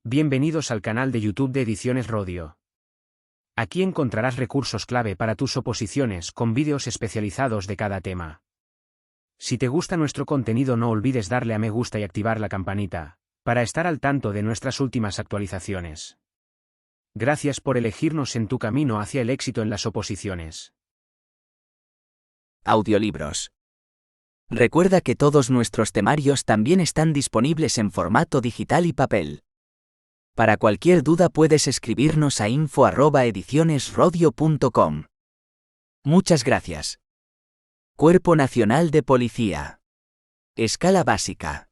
Bienvenidos al canal de YouTube de Ediciones Rodio. Aquí encontrarás recursos clave para tus oposiciones con vídeos especializados de cada tema. Si te gusta nuestro contenido, no olvides darle a me gusta y activar la campanita, para estar al tanto de nuestras últimas actualizaciones. Gracias por elegirnos en tu camino hacia el éxito en las oposiciones. Audiolibros. Recuerda que todos nuestros temarios también están disponibles en formato digital y papel. Para cualquier duda puedes escribirnos a info@edicionesrodio.com. Muchas gracias. Cuerpo Nacional de Policía. Escala básica.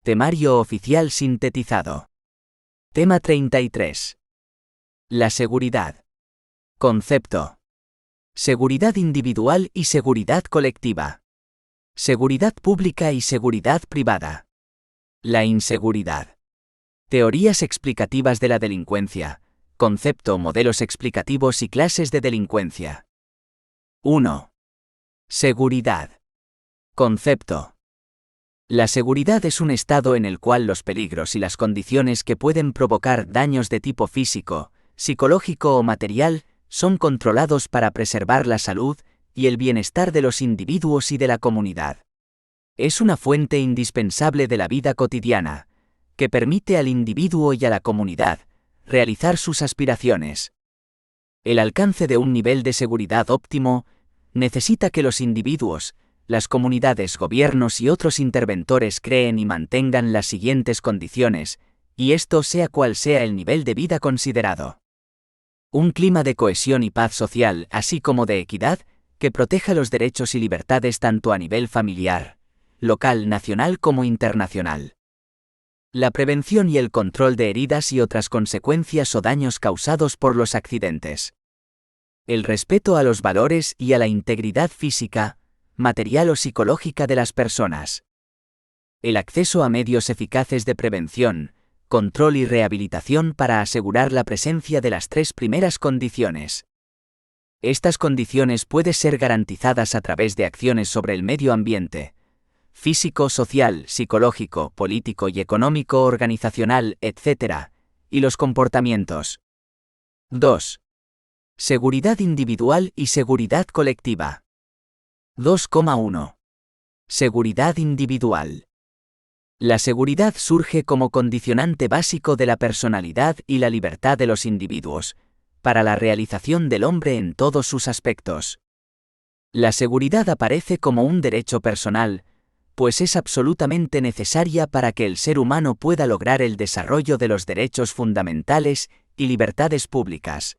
Temario oficial sintetizado. Tema 33. La seguridad. Concepto. Seguridad individual y seguridad colectiva. Seguridad pública y seguridad privada. La inseguridad. Teorías explicativas de la delincuencia. Concepto, modelos explicativos y clases de delincuencia. 1. Seguridad. Concepto. La seguridad es un estado en el cual los peligros y las condiciones que pueden provocar daños de tipo físico, psicológico o material son controlados para preservar la salud y el bienestar de los individuos y de la comunidad. Es una fuente indispensable de la vida cotidiana, que permite al individuo y a la comunidad realizar sus aspiraciones. El alcance de un nivel de seguridad óptimo necesita que los individuos, las comunidades, gobiernos y otros interventores creen y mantengan las siguientes condiciones, y esto sea cual sea el nivel de vida considerado. Un clima de cohesión y paz social, así como de equidad, que proteja los derechos y libertades tanto a nivel familiar, local, nacional como internacional. La prevención y el control de heridas y otras consecuencias o daños causados por los accidentes. El respeto a los valores y a la integridad física, material o psicológica de las personas. El acceso a medios eficaces de prevención, control y rehabilitación para asegurar la presencia de las tres primeras condiciones. Estas condiciones pueden ser garantizadas a través de acciones sobre el medio ambiente, físico, social, psicológico, político y económico, organizacional, etc., y los comportamientos. 2. Seguridad individual y seguridad colectiva. 2,1. Seguridad individual. La seguridad surge como condicionante básico de la personalidad y la libertad de los individuos, para la realización del hombre en todos sus aspectos. La seguridad aparece como un derecho personal, pues es absolutamente necesaria para que el ser humano pueda lograr el desarrollo de los derechos fundamentales y libertades públicas.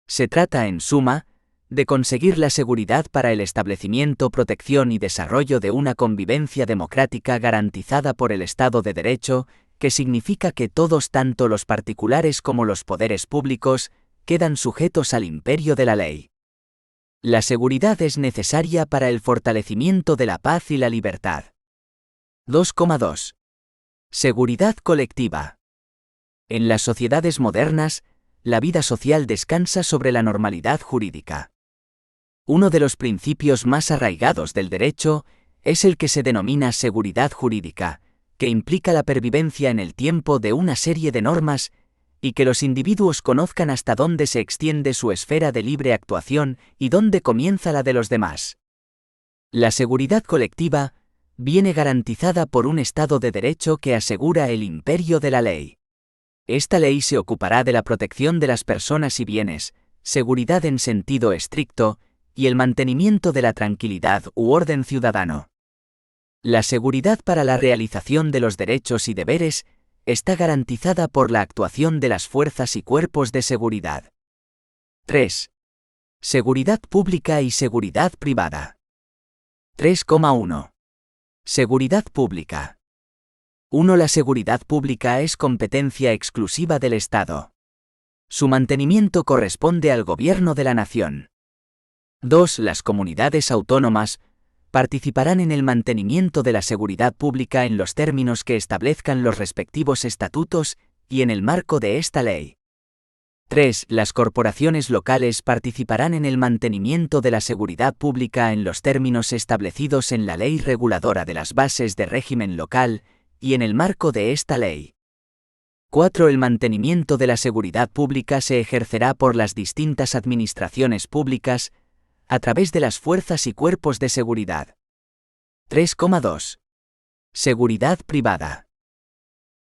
Se trata, en suma, de conseguir la seguridad para el establecimiento, protección y desarrollo de una convivencia democrática garantizada por el Estado de Derecho, que significa que todos, tanto los particulares como los poderes públicos, quedan sujetos al imperio de la ley. La seguridad es necesaria para el fortalecimiento de la paz y la libertad. 2,2. Seguridad colectiva. En las sociedades modernas, la vida social descansa sobre la normalidad jurídica. Uno de los principios más arraigados del derecho es el que se denomina seguridad jurídica, que implica la pervivencia en el tiempo de una serie de normas y que los individuos conozcan hasta dónde se extiende su esfera de libre actuación y dónde comienza la de los demás. La seguridad colectiva viene garantizada por un Estado de Derecho que asegura el imperio de la ley. Esta ley se ocupará de la protección de las personas y bienes, seguridad en sentido estricto, y el mantenimiento de la tranquilidad u orden ciudadano. La seguridad para la realización de los derechos y deberes está garantizada por la actuación de las fuerzas y cuerpos de seguridad. 3. Seguridad pública y seguridad privada. 3,1. Seguridad pública. 1. La seguridad pública es competencia exclusiva del Estado. Su mantenimiento corresponde al gobierno de la nación. 2. Las comunidades autónomas participarán en el mantenimiento de la seguridad pública en los términos que establezcan los respectivos estatutos y en el marco de esta ley. 3. Las corporaciones locales participarán en el mantenimiento de la seguridad pública en los términos establecidos en la Ley Reguladora de las Bases de Régimen Local y en el marco de esta ley. 4. El mantenimiento de la seguridad pública se ejercerá por las distintas administraciones públicas, a través de las fuerzas y cuerpos de seguridad. 3,2. Seguridad privada.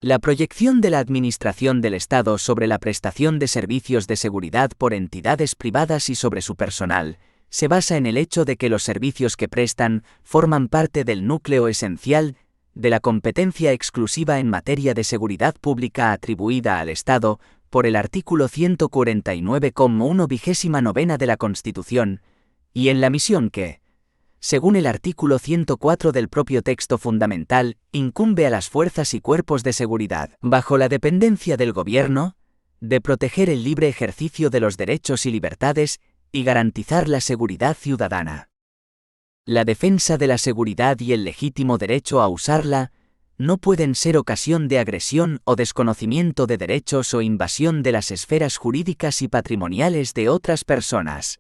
La proyección de la Administración del Estado sobre la prestación de servicios de seguridad por entidades privadas y sobre su personal, se basa en el hecho de que los servicios que prestan forman parte del núcleo esencial de la competencia exclusiva en materia de seguridad pública atribuida al Estado por el artículo 149,1 de la Constitución, y en la misión que, según el artículo 104 del propio texto fundamental, incumbe a las fuerzas y cuerpos de seguridad, bajo la dependencia del Gobierno, de proteger el libre ejercicio de los derechos y libertades y garantizar la seguridad ciudadana. La defensa de la seguridad y el legítimo derecho a usarla no pueden ser ocasión de agresión o desconocimiento de derechos o invasión de las esferas jurídicas y patrimoniales de otras personas.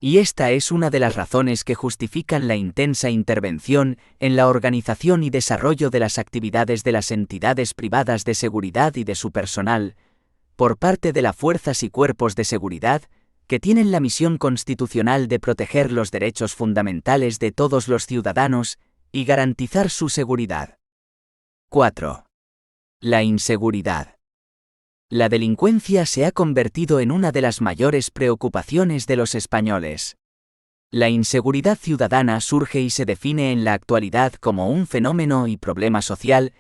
Y esta es una de las razones que justifican la intensa intervención en la organización y desarrollo de las actividades de las entidades privadas de seguridad y de su personal, por parte de las fuerzas y cuerpos de seguridad, que tienen la misión constitucional de proteger los derechos fundamentales de todos los ciudadanos y garantizar su seguridad. 4. La inseguridad. La delincuencia se ha convertido en una de las mayores preocupaciones de los españoles. La inseguridad ciudadana surge y se define en la actualidad como un fenómeno y problema social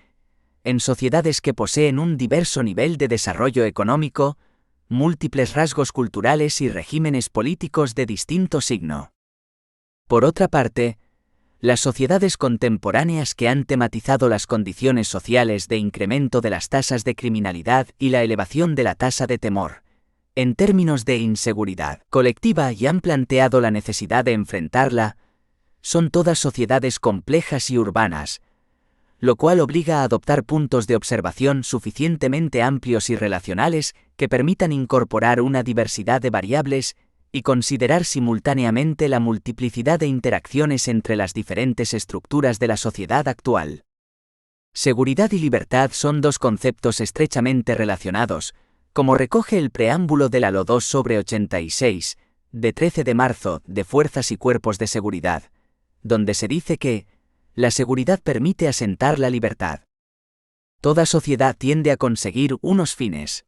en sociedades que poseen un diverso nivel de desarrollo económico, múltiples rasgos culturales y regímenes políticos de distinto signo. Por otra parte, las sociedades contemporáneas que han tematizado las condiciones sociales de incremento de las tasas de criminalidad y la elevación de la tasa de temor, en términos de inseguridad colectiva y han planteado la necesidad de enfrentarla, son todas sociedades complejas y urbanas, lo cual obliga a adoptar puntos de observación suficientemente amplios y relacionales que permitan incorporar una diversidad de variables y considerar simultáneamente la multiplicidad de interacciones entre las diferentes estructuras de la sociedad actual. Seguridad y libertad son dos conceptos estrechamente relacionados, como recoge el preámbulo de la LO 2/86, de 13 de marzo, de Fuerzas y Cuerpos de Seguridad, donde se dice que la seguridad permite asentar la libertad. Toda sociedad tiende a conseguir unos fines.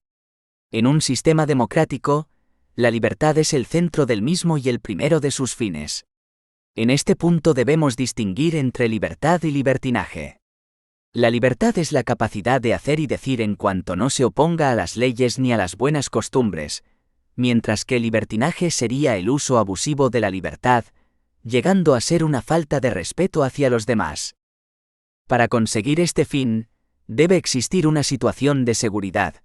En un sistema democrático, la libertad es el centro del mismo y el primero de sus fines. En este punto debemos distinguir entre libertad y libertinaje. La libertad es la capacidad de hacer y decir en cuanto no se oponga a las leyes ni a las buenas costumbres, mientras que el libertinaje sería el uso abusivo de la libertad, llegando a ser una falta de respeto hacia los demás. Para conseguir este fin, debe existir una situación de seguridad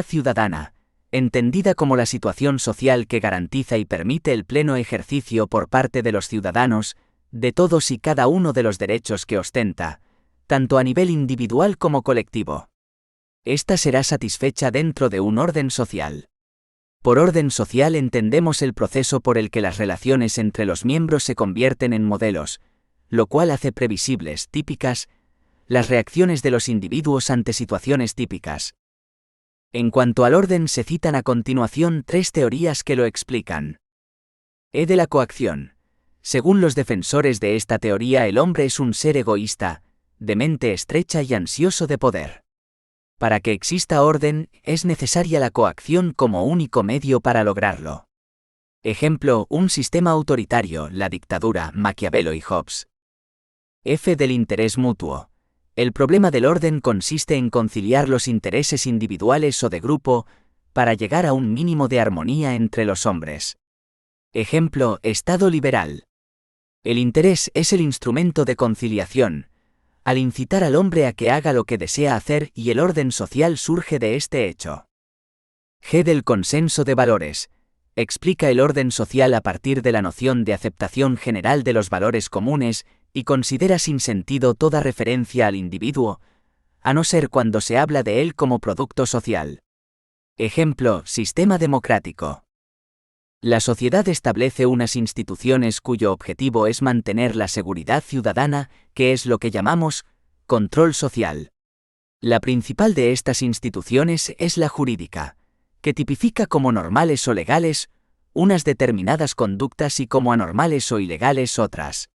ciudadana, entendida como la situación social que garantiza y permite el pleno ejercicio por parte de los ciudadanos, de todos y cada uno de los derechos que ostenta, tanto a nivel individual como colectivo. Esta será satisfecha dentro de un orden social. Por orden social entendemos el proceso por el que las relaciones entre los miembros se convierten en modelos, lo cual hace previsibles, típicas, las reacciones de los individuos ante situaciones típicas. En cuanto al orden se citan a continuación tres teorías que lo explican. De la coacción. Según los defensores de esta teoría, el hombre es un ser egoísta, de mente estrecha y ansioso de poder. Para que exista orden, es necesaria la coacción como único medio para lograrlo. Ejemplo, un sistema autoritario, la dictadura, Maquiavelo y Hobbes. Del interés mutuo. El problema del orden consiste en conciliar los intereses individuales o de grupo, para llegar a un mínimo de armonía entre los hombres. Ejemplo, Estado liberal. El interés es el instrumento de conciliación, al incitar al hombre a que haga lo que desea hacer, y el orden social surge de este hecho. Del consenso de valores. Explica el orden social a partir de la noción de aceptación general de los valores comunes y considera sin sentido toda referencia al individuo, a no ser cuando se habla de él como producto social. Ejemplo, sistema democrático. La sociedad establece unas instituciones cuyo objetivo es mantener la seguridad ciudadana, que es lo que llamamos control social. La principal de estas instituciones es la jurídica, que tipifica como normales o legales unas determinadas conductas y como anormales o ilegales otras.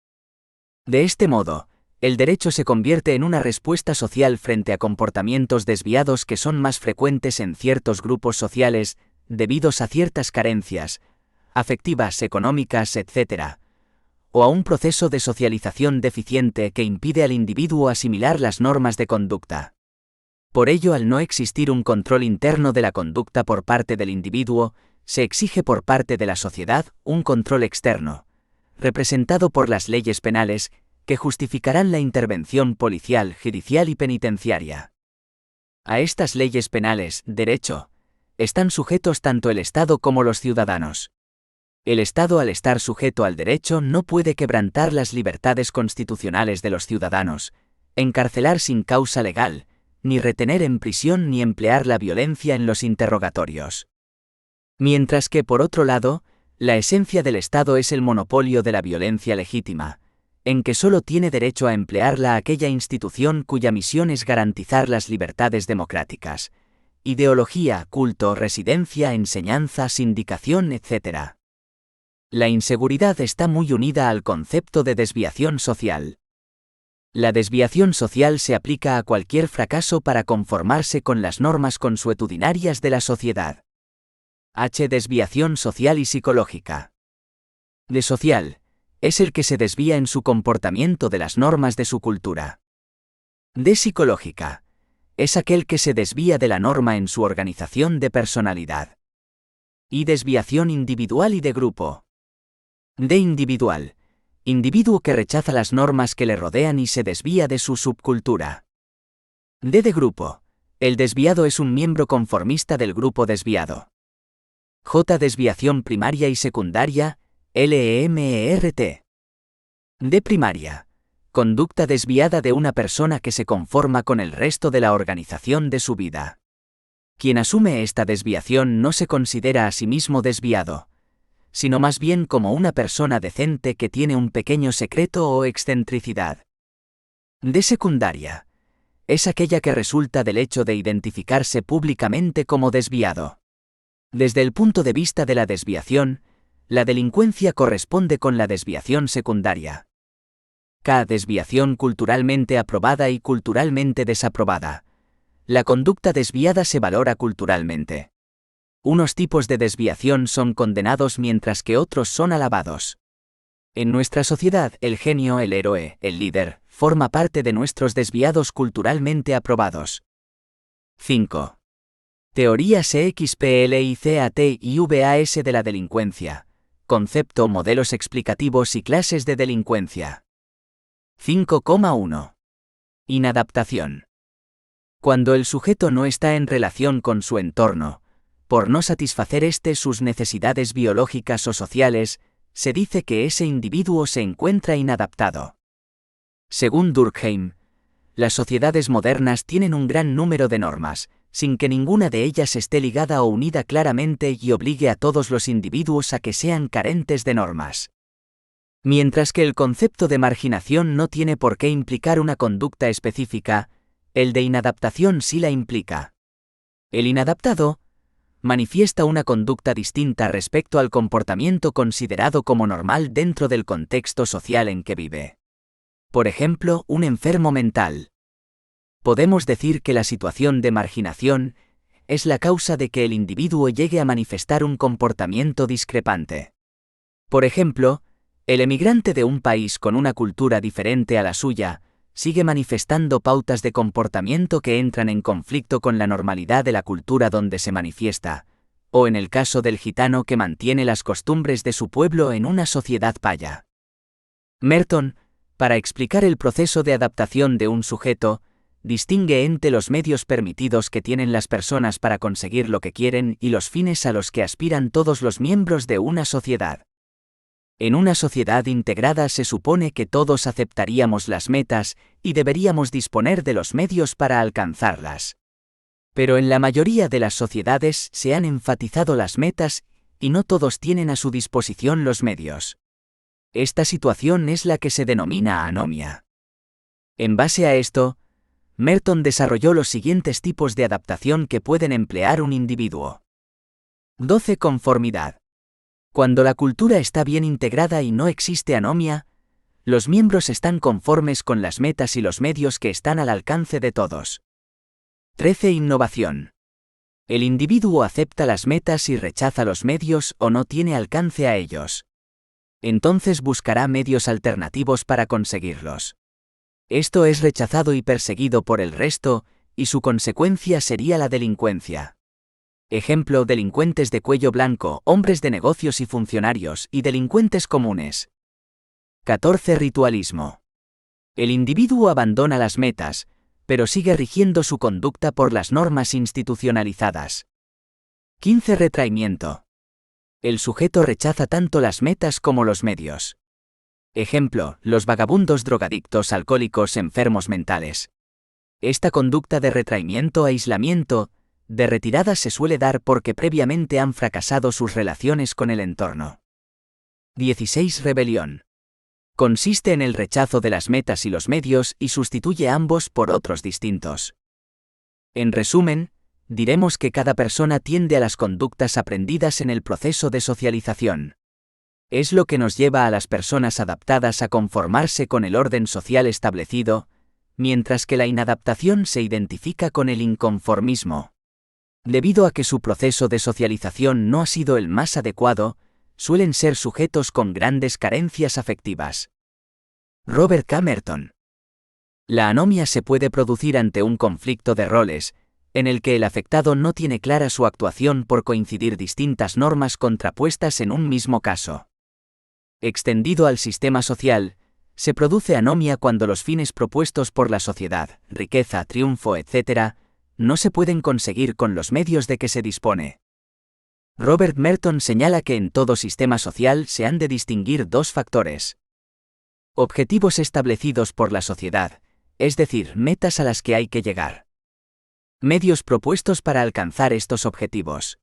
De este modo, el derecho se convierte en una respuesta social frente a comportamientos desviados que son más frecuentes en ciertos grupos sociales, debidos a ciertas carencias, afectivas, económicas, etc., o a un proceso de socialización deficiente que impide al individuo asimilar las normas de conducta. Por ello, al no existir un control interno de la conducta por parte del individuo, se exige por parte de la sociedad un control externo, representado por las leyes penales, que justificarán la intervención policial, judicial y penitenciaria. A estas leyes penales, derecho, están sujetos tanto el Estado como los ciudadanos. El Estado, al estar sujeto al derecho, no puede quebrantar las libertades constitucionales de los ciudadanos, encarcelar sin causa legal, ni retener en prisión ni emplear la violencia en los interrogatorios. Mientras que, por otro lado, la esencia del Estado es el monopolio de la violencia legítima, en que solo tiene derecho a emplearla aquella institución cuya misión es garantizar las libertades democráticas, ideología, culto, residencia, enseñanza, sindicación, etc. La inseguridad está muy unida al concepto de desviación social. La desviación social se aplica a cualquier fracaso para conformarse con las normas consuetudinarias de la sociedad. Desviación social y psicológica. De social, es el que se desvía en su comportamiento de las normas de su cultura. De psicológica, es aquel que se desvía de la norma en su organización de personalidad. Y desviación individual y de grupo. De individual, individuo que rechaza las normas que le rodean y se desvía de su subcultura. De grupo, el desviado es un miembro conformista del grupo desviado. Desviación primaria y secundaria, LEMERT. De primaria, conducta desviada de una persona que se conforma con el resto de la organización de su vida. Quien asume esta desviación no se considera a sí mismo desviado, sino más bien como una persona decente que tiene un pequeño secreto o excentricidad. De secundaria, es aquella que resulta del hecho de identificarse públicamente como desviado. Desde el punto de vista de la desviación, la delincuencia corresponde con la desviación secundaria. Desviación culturalmente aprobada y culturalmente desaprobada. La conducta desviada se valora culturalmente. Unos tipos de desviación son condenados mientras que otros son alabados. En nuestra sociedad, el genio, el héroe, el líder, forma parte de nuestros desviados culturalmente aprobados. 5. Teorías EXPLICAT y VAS de la delincuencia. Concepto, modelos explicativos y clases de delincuencia. 5,1. Inadaptación. Cuando el sujeto no está en relación con su entorno, por no satisfacer sus necesidades biológicas o sociales, se dice que ese individuo se encuentra inadaptado. Según Durkheim, las sociedades modernas tienen un gran número de normas, sin que ninguna de ellas esté ligada o unida claramente y obligue a todos los individuos a que sean carentes de normas. Mientras que el concepto de marginación no tiene por qué implicar una conducta específica, el de inadaptación sí la implica. El inadaptado manifiesta una conducta distinta respecto al comportamiento considerado como normal dentro del contexto social en que vive. Por ejemplo, un enfermo mental. Podemos decir que la situación de marginación es la causa de que el individuo llegue a manifestar un comportamiento discrepante. Por ejemplo, el emigrante de un país con una cultura diferente a la suya sigue manifestando pautas de comportamiento que entran en conflicto con la normalidad de la cultura donde se manifiesta, o en el caso del gitano que mantiene las costumbres de su pueblo en una sociedad paya. Merton, para explicar el proceso de adaptación de un sujeto, distingue entre los medios permitidos que tienen las personas para conseguir lo que quieren y los fines a los que aspiran todos los miembros de una sociedad. En una sociedad integrada se supone que todos aceptaríamos las metas y deberíamos disponer de los medios para alcanzarlas. Pero en la mayoría de las sociedades se han enfatizado las metas y no todos tienen a su disposición los medios. Esta situación es la que se denomina anomia. En base a esto, Merton desarrolló los siguientes tipos de adaptación que pueden emplear un individuo. 12. Conformidad. Cuando la cultura está bien integrada y no existe anomia, los miembros están conformes con las metas y los medios que están al alcance de todos. 13. Innovación. El individuo acepta las metas y rechaza los medios o no tiene alcance a ellos. Entonces buscará medios alternativos para conseguirlos. Esto es rechazado y perseguido por el resto, y su consecuencia sería la delincuencia. Ejemplo: delincuentes de cuello blanco, hombres de negocios y funcionarios, y delincuentes comunes. 14. Ritualismo. El individuo abandona las metas, pero sigue rigiendo su conducta por las normas institucionalizadas. 15. Retraimiento. El sujeto rechaza tanto las metas como los medios. Ejemplo: los vagabundos, drogadictos, alcohólicos, enfermos mentales. Esta conducta de retraimiento, aislamiento, de retirada se suele dar porque previamente han fracasado sus relaciones con el entorno. 16. Rebelión. Consiste en el rechazo de las metas y los medios y sustituye ambos por otros distintos. En resumen, diremos que cada persona tiende a las conductas aprendidas en el proceso de socialización. Es lo que nos lleva a las personas adaptadas a conformarse con el orden social establecido, mientras que la inadaptación se identifica con el inconformismo. Debido a que su proceso de socialización no ha sido el más adecuado, suelen ser sujetos con grandes carencias afectivas. Robert K. Merton. La anomia se puede producir ante un conflicto de roles, en el que el afectado no tiene clara su actuación por coincidir distintas normas contrapuestas en un mismo caso. Extendido al sistema social, se produce anomia cuando los fines propuestos por la sociedad, riqueza, triunfo, etc., no se pueden conseguir con los medios de que se dispone. Robert Merton señala que en todo sistema social se han de distinguir dos factores. Objetivos establecidos por la sociedad, es decir, metas a las que hay que llegar. Medios propuestos para alcanzar estos objetivos.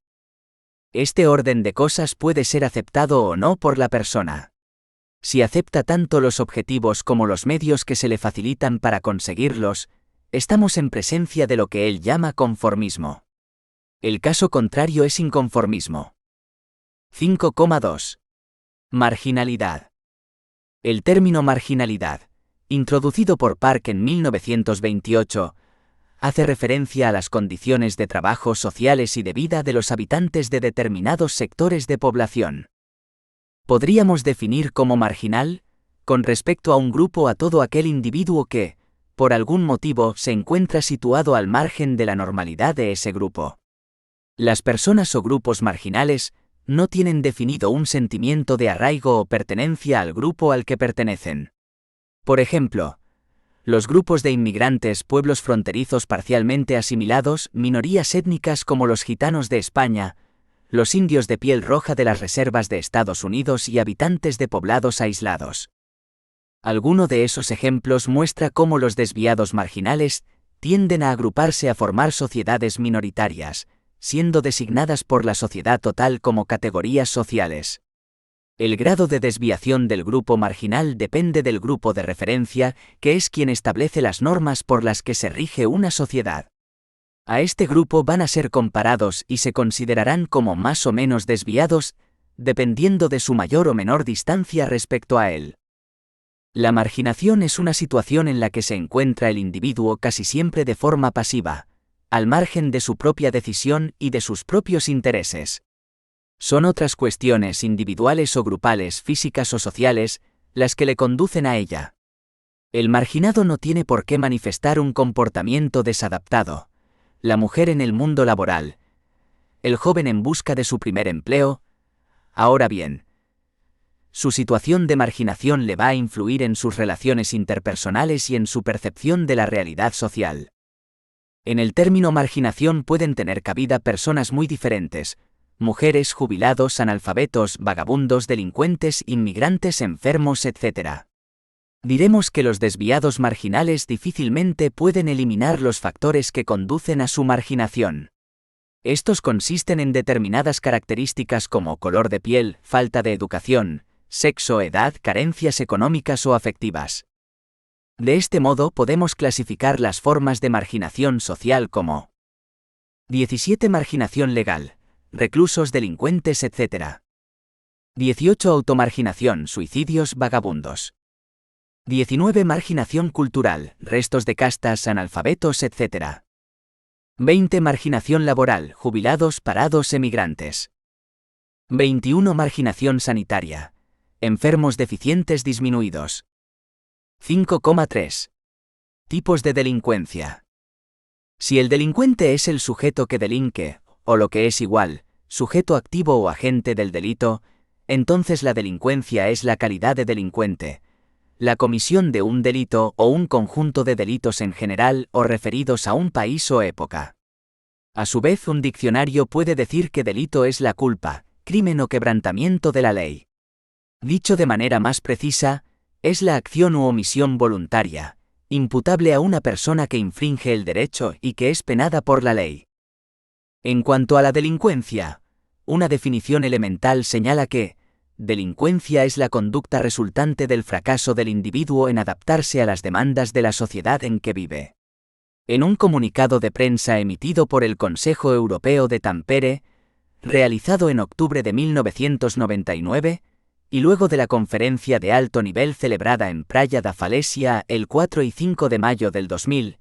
Este orden de cosas puede ser aceptado o no por la persona. Si acepta tanto los objetivos como los medios que se le facilitan para conseguirlos, estamos en presencia de lo que él llama conformismo. El caso contrario es inconformismo. 5,2. Marginalidad. El término marginalidad, introducido por Park en 1928, hace referencia a las condiciones de trabajo, sociales y de vida de los habitantes de determinados sectores de población. Podríamos definir como marginal, con respecto a un grupo, a todo aquel individuo que, por algún motivo, se encuentra situado al margen de la normalidad de ese grupo. Las personas o grupos marginales no tienen definido un sentimiento de arraigo o pertenencia al grupo al que pertenecen. Por ejemplo, los grupos de inmigrantes, pueblos fronterizos parcialmente asimilados, minorías étnicas como los gitanos de España, los indios de piel roja de las reservas de Estados Unidos y habitantes de poblados aislados. Alguno de esos ejemplos muestra cómo los desviados marginales tienden a agruparse a formar sociedades minoritarias, siendo designadas por la sociedad total como categorías sociales. El grado de desviación del grupo marginal depende del grupo de referencia, que es quien establece las normas por las que se rige una sociedad. A este grupo van a ser comparados y se considerarán como más o menos desviados, dependiendo de su mayor o menor distancia respecto a él. La marginación es una situación en la que se encuentra el individuo casi siempre de forma pasiva, al margen de su propia decisión y de sus propios intereses. Son otras cuestiones individuales o grupales, físicas o sociales, las que le conducen a ella. El marginado no tiene por qué manifestar un comportamiento desadaptado. La mujer en el mundo laboral. El joven en busca de su primer empleo. Ahora bien, su situación de marginación le va a influir en sus relaciones interpersonales y en su percepción de la realidad social. En el término marginación pueden tener cabida personas muy diferentes: mujeres, jubilados, analfabetos, vagabundos, delincuentes, inmigrantes, enfermos, etc. Diremos que los desviados marginales difícilmente pueden eliminar los factores que conducen a su marginación. Estos consisten en determinadas características como color de piel, falta de educación, sexo, edad, carencias económicas o afectivas. De este modo podemos clasificar las formas de marginación social como 17. Marginación legal, reclusos, delincuentes, etc. 18. Automarginación, suicidios, vagabundos. 19. Marginación cultural, restos de castas, analfabetos, etc. 20. Marginación laboral, jubilados, parados, emigrantes. 21. Marginación sanitaria, enfermos, deficientes, disminuidos. 5,3. Tipos de delincuencia. Si el delincuente es el sujeto que delinque, o lo que es igual, sujeto activo o agente del delito, entonces la delincuencia es la calidad de delincuente, la comisión de un delito o un conjunto de delitos en general o referidos a un país o época. A su vez, un diccionario puede decir que delito es la culpa, crimen o quebrantamiento de la ley. Dicho de manera más precisa, es la acción u omisión voluntaria, imputable a una persona que infringe el derecho y que es penada por la ley. En cuanto a la delincuencia, una definición elemental señala que, delincuencia es la conducta resultante del fracaso del individuo en adaptarse a las demandas de la sociedad en que vive. En un comunicado de prensa emitido por el Consejo Europeo de Tampere, realizado en octubre de 1999, y luego de la conferencia de alto nivel celebrada en Praia da Falesia el 4 y 5 de mayo del 2000,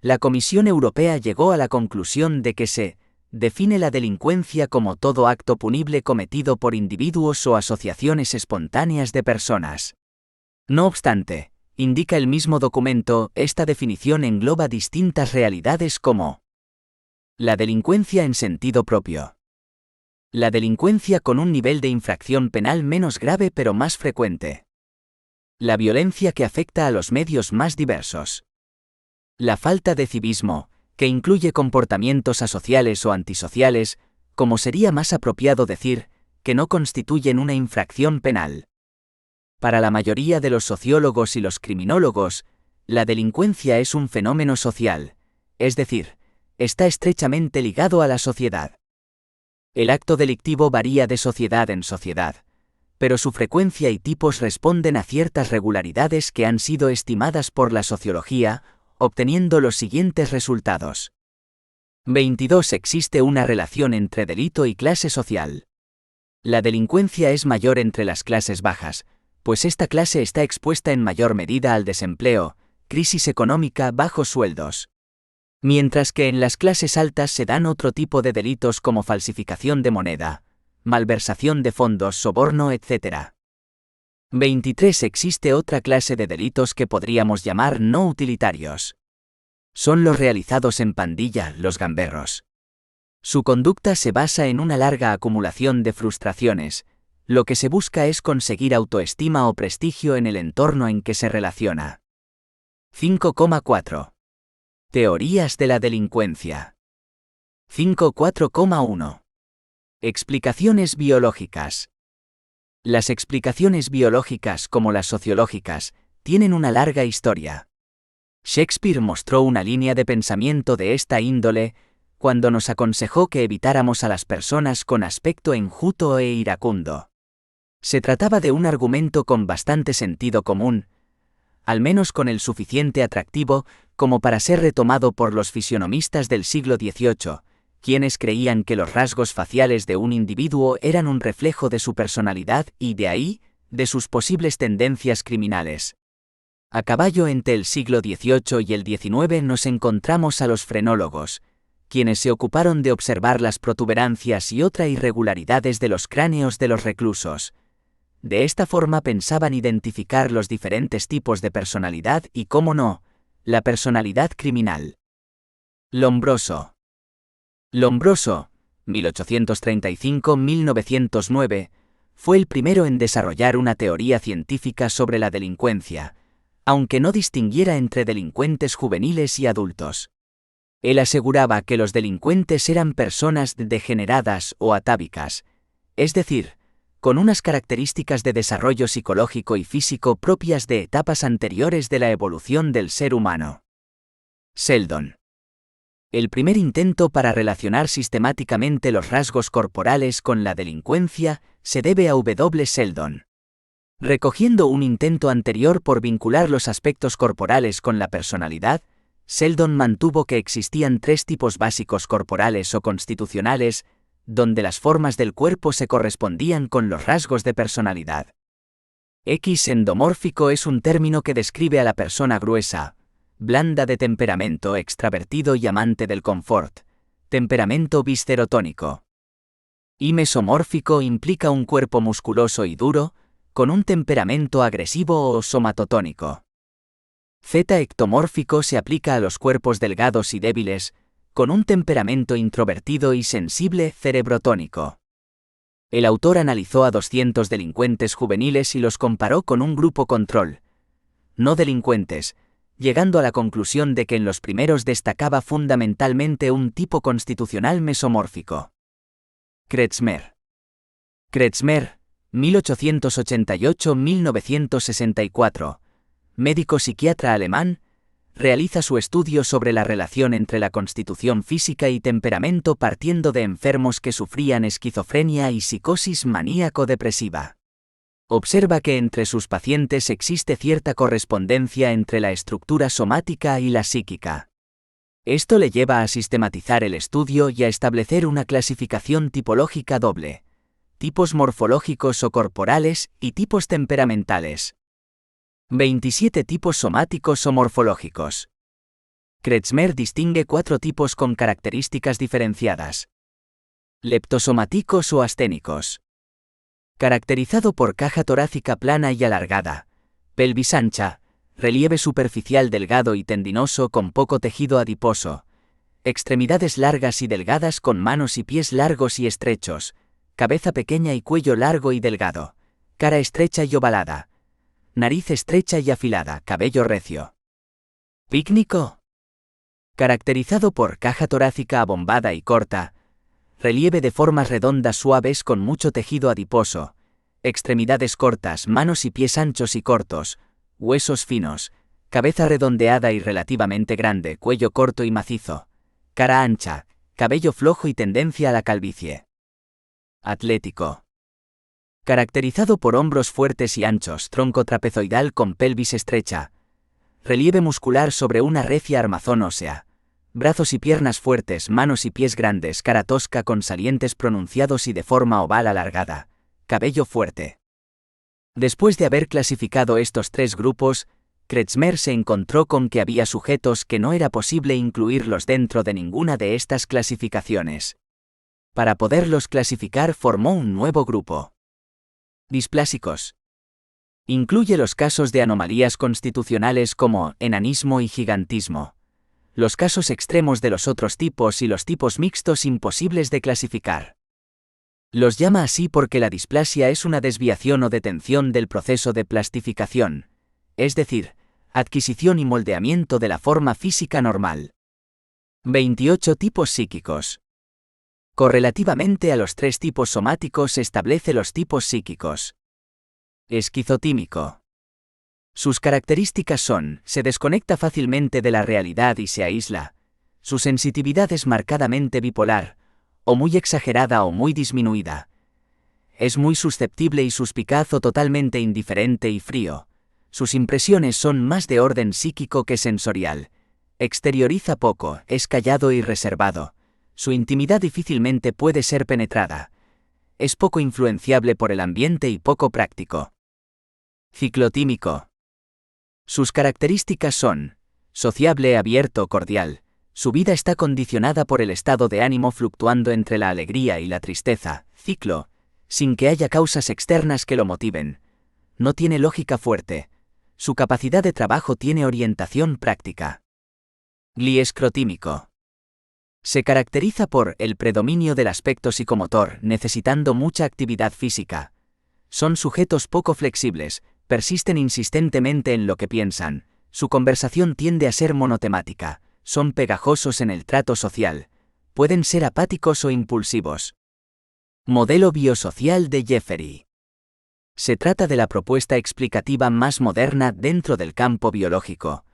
la Comisión Europea llegó a la conclusión de que se define la delincuencia como todo acto punible cometido por individuos o asociaciones espontáneas de personas. No obstante, indica el mismo documento, esta definición engloba distintas realidades como la delincuencia en sentido propio, la delincuencia con un nivel de infracción penal menos grave pero más frecuente, la violencia que afecta a los medios más diversos, la falta de civismo, que incluye comportamientos asociales o antisociales, como sería más apropiado decir, que no constituyen una infracción penal. Para la mayoría de los sociólogos y los criminólogos, la delincuencia es un fenómeno social, es decir, está estrechamente ligado a la sociedad. El acto delictivo varía de sociedad en sociedad, pero su frecuencia y tipos responden a ciertas regularidades que han sido estimadas por la sociología, obteniendo los siguientes resultados. 22. Existe una relación entre delito y clase social. La delincuencia es mayor entre las clases bajas, pues esta clase está expuesta en mayor medida al desempleo, crisis económica, bajos sueldos. Mientras que en las clases altas se dan otro tipo de delitos como falsificación de moneda, malversación de fondos, soborno, etc. 23. Existe otra clase de delitos que podríamos llamar no utilitarios. Son los realizados en pandilla, los gamberros. Su conducta se basa en una larga acumulación de frustraciones, lo que se busca es conseguir autoestima o prestigio en el entorno en que se relaciona. 5,4. Teorías de la delincuencia. 5,4,1. Explicaciones biológicas. Las explicaciones biológicas, como las sociológicas, tienen una larga historia. Shakespeare mostró una línea de pensamiento de esta índole cuando nos aconsejó que evitáramos a las personas con aspecto enjuto e iracundo. Se trataba de un argumento con bastante sentido común, al menos con el suficiente atractivo como para ser retomado por los fisionomistas del siglo XVIII, quienes creían que los rasgos faciales de un individuo eran un reflejo de su personalidad y, de ahí, de sus posibles tendencias criminales. A caballo entre el siglo XVIII y el XIX nos encontramos a los frenólogos, quienes se ocuparon de observar las protuberancias y otras irregularidades de los cráneos de los reclusos. De esta forma pensaban identificar los diferentes tipos de personalidad y, cómo no, la personalidad criminal. Lombroso. Lombroso, 1835-1909, fue el primero en desarrollar una teoría científica sobre la delincuencia, aunque no distinguiera entre delincuentes juveniles y adultos. Él aseguraba que los delincuentes eran personas degeneradas o atávicas, es decir, con unas características de desarrollo psicológico y físico propias de etapas anteriores de la evolución del ser humano. Sheldon. El primer intento para relacionar sistemáticamente los rasgos corporales con la delincuencia se debe a W. Sheldon. Recogiendo un intento anterior por vincular los aspectos corporales con la personalidad, Sheldon mantuvo que existían 3 tipos básicos corporales o constitucionales, donde las formas del cuerpo se correspondían con los rasgos de personalidad. X endomórfico es un término que describe a la persona gruesa, blanda de temperamento, extravertido y amante del confort, temperamento viscerotónico. Y mesomórfico implica un cuerpo musculoso y duro, con un temperamento agresivo o somatotónico. Z ectomórfico se aplica a los cuerpos delgados y débiles, con un temperamento introvertido y sensible cerebrotónico. El autor analizó a 200 delincuentes juveniles y los comparó con un grupo control, no delincuentes, llegando a la conclusión de que en los primeros destacaba fundamentalmente un tipo constitucional mesomórfico. Kretschmer, 1888-1964, médico psiquiatra alemán, realiza su estudio sobre la relación entre la constitución física y temperamento partiendo de enfermos que sufrían esquizofrenia y psicosis maníaco-depresiva. Observa que entre sus pacientes existe cierta correspondencia entre la estructura somática y la psíquica. Esto le lleva a sistematizar el estudio y a establecer una clasificación tipológica doble: tipos morfológicos o corporales y tipos temperamentales. 27 tipos somáticos o morfológicos. Kretschmer distingue 4 tipos con características diferenciadas. Leptosomáticos o asténicos. Caracterizado por caja torácica plana y alargada, pelvis ancha, relieve superficial delgado y tendinoso con poco tejido adiposo, extremidades largas y delgadas con manos y pies largos y estrechos, cabeza pequeña y cuello largo y delgado, cara estrecha y ovalada, nariz estrecha y afilada, cabello recio. Pícnico. Caracterizado por caja torácica abombada y corta, relieve de formas redondas suaves con mucho tejido adiposo, extremidades cortas, manos y pies anchos y cortos, huesos finos, cabeza redondeada y relativamente grande, cuello corto y macizo, cara ancha, cabello flojo y tendencia a la calvicie. Atlético. Caracterizado por hombros fuertes y anchos, tronco trapezoidal con pelvis estrecha, relieve muscular sobre una recia armazón ósea, brazos y piernas fuertes, manos y pies grandes, cara tosca con salientes pronunciados y de forma oval alargada, cabello fuerte. Después de haber clasificado estos 3 grupos, Kretschmer se encontró con que había sujetos que no era posible incluirlos dentro de ninguna de estas clasificaciones. Para poderlos clasificar formó un nuevo grupo. Displásicos. Incluye los casos de anomalías constitucionales como enanismo y gigantismo, los casos extremos de los otros tipos y los tipos mixtos imposibles de clasificar. Los llama así porque la displasia es una desviación o detención del proceso de plastificación, es decir, adquisición y moldeamiento de la forma física normal. 28 tipos psíquicos. Correlativamente a los 3 tipos somáticos se establece los tipos psíquicos. Esquizotímico. Sus características son: se desconecta fácilmente de la realidad y se aísla, su sensitividad es marcadamente bipolar, o muy exagerada o muy disminuida. Es muy susceptible y suspicaz o totalmente indiferente y frío. Sus impresiones son más de orden psíquico que sensorial. Exterioriza poco, es callado y reservado. Su intimidad difícilmente puede ser penetrada. Es poco influenciable por el ambiente y poco práctico. Ciclotímico. Sus características son: sociable, abierto, cordial. Su vida está condicionada por el estado de ánimo fluctuando entre la alegría y la tristeza, ciclo, sin que haya causas externas que lo motiven. No tiene lógica fuerte. Su capacidad de trabajo tiene orientación práctica. Gliescrotímico. Se caracteriza por el predominio del aspecto psicomotor, necesitando mucha actividad física. Son sujetos poco flexibles, persisten insistentemente en lo que piensan, su conversación tiende a ser monotemática, son pegajosos en el trato social, pueden ser apáticos o impulsivos. Modelo biosocial de Jeffery. Se trata de la propuesta explicativa más moderna dentro del campo biológico,